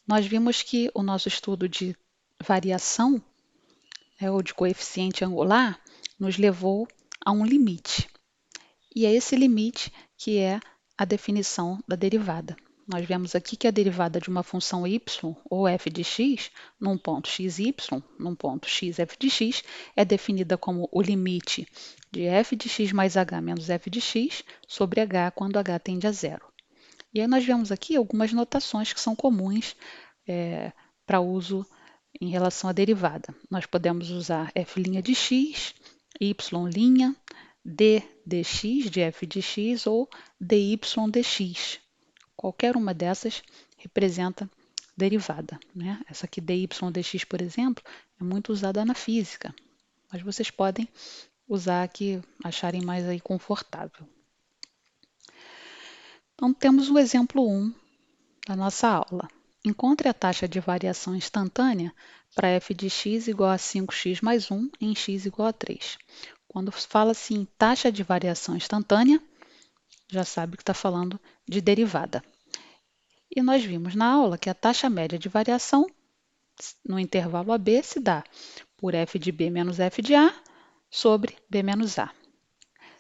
nós vimos que o nosso estudo de variação, ou de coeficiente angular, nos levou a um limite. E é esse limite que é a definição da derivada. Nós vemos aqui que a derivada de uma função y, ou f de x, num ponto xy, num ponto x f de x, é definida como o limite de f de x mais h menos f de x sobre h quando h tende a zero. E aí nós vemos aqui algumas notações que são comuns para uso em relação à derivada. Nós podemos usar f' de x, y', d dx de f de x ou dy dx. Qualquer uma dessas representa derivada, né? Essa aqui dy dx, por exemplo, é muito usada na física, mas vocês podem usar a que acharem mais aí confortável. Então, temos o exemplo 1 da nossa aula. Encontre a taxa de variação instantânea para f de x igual a 5x mais 1 em x igual a 3. Quando fala assim taxa de variação instantânea, já sabe que está falando de derivada. E nós vimos na aula que a taxa média de variação no intervalo AB se dá por f de b menos f de a sobre b menos a.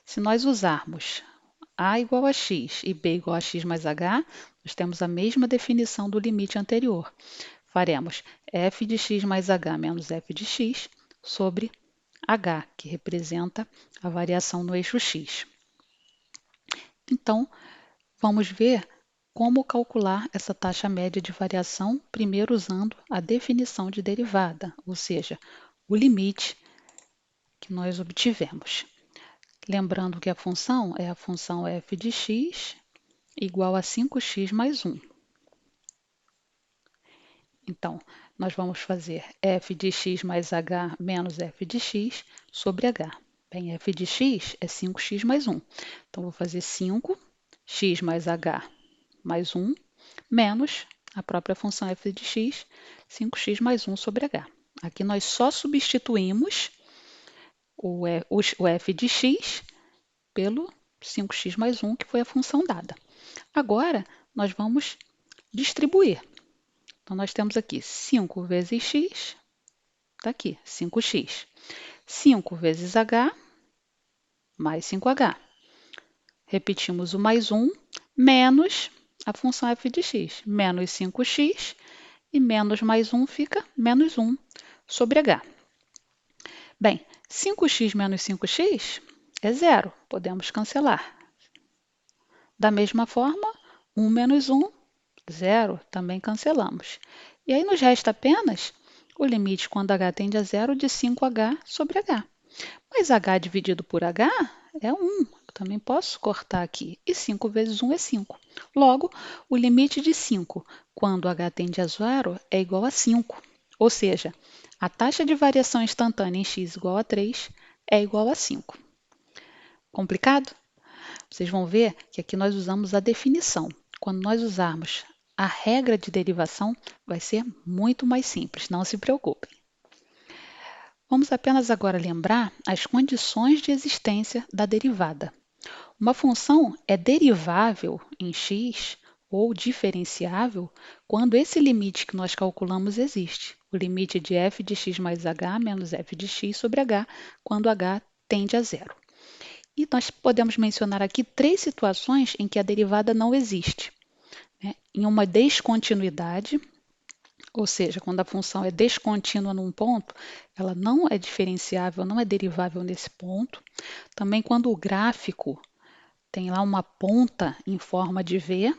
Se nós usarmos a igual a x e b igual a x mais h, nós temos a mesma definição do limite anterior. Faremos f de x mais h menos f de x sobre h, que representa a variação no eixo x. Então, vamos ver como calcular essa taxa média de variação, primeiro usando a definição de derivada, ou seja, o limite que nós obtivemos. Lembrando que a função é a função f de x igual a 5x mais 1. Então, nós vamos fazer f de x mais h menos f de x sobre h. Bem, f de x é 5x mais 1. Então, vou fazer 5x mais h mais 1 menos a própria função f de x, 5x mais 1 sobre h. Aqui nós só substituímos o f de x pelo 5x mais 1, que foi a função dada. Agora, nós vamos distribuir. Então, nós temos aqui 5 vezes x, está aqui, 5x. 5 vezes h, mais 5h. Repetimos o mais 1, menos a função f de x, menos 5x, e menos mais 1 fica menos 1 sobre h. Bem, 5x menos 5x é zero, podemos cancelar. Da mesma forma, 1 menos 1, 0, também cancelamos. E aí nos resta apenas o limite quando h tende a zero de 5h sobre h. Mas h dividido por h é 1. Eu também posso cortar aqui. E 5 vezes 1 é 5. Logo, o limite de 5 quando h tende a zero é igual a 5. Ou seja, a taxa de variação instantânea em x igual a 3 é igual a 5. Complicado? Vocês vão ver que aqui nós usamos a definição. Quando nós usarmos a regra de derivação, vai ser muito mais simples, não se preocupem. Vamos apenas agora lembrar as condições de existência da derivada. Uma função é derivável em x ou diferenciável quando esse limite que nós calculamos existe. O limite de f de x mais h menos f de x sobre h, quando h tende a zero. E nós podemos mencionar aqui 3 situações em que a derivada não existe. Em uma descontinuidade, ou seja, quando a função é descontínua num ponto, ela não é diferenciável, não é derivável nesse ponto. Também quando o gráfico tem lá uma ponta em forma de V,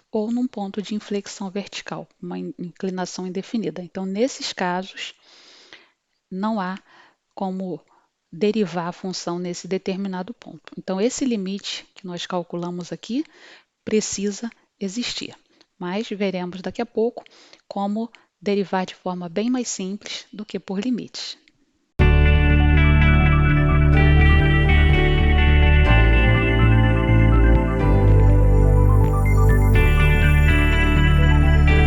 ou num ponto de inflexão vertical, uma inclinação indefinida. Então, nesses casos, não há como derivar a função nesse determinado ponto. Então, esse limite que nós calculamos aqui precisa existir. Mas veremos daqui a pouco como derivar de forma bem mais simples do que por limites.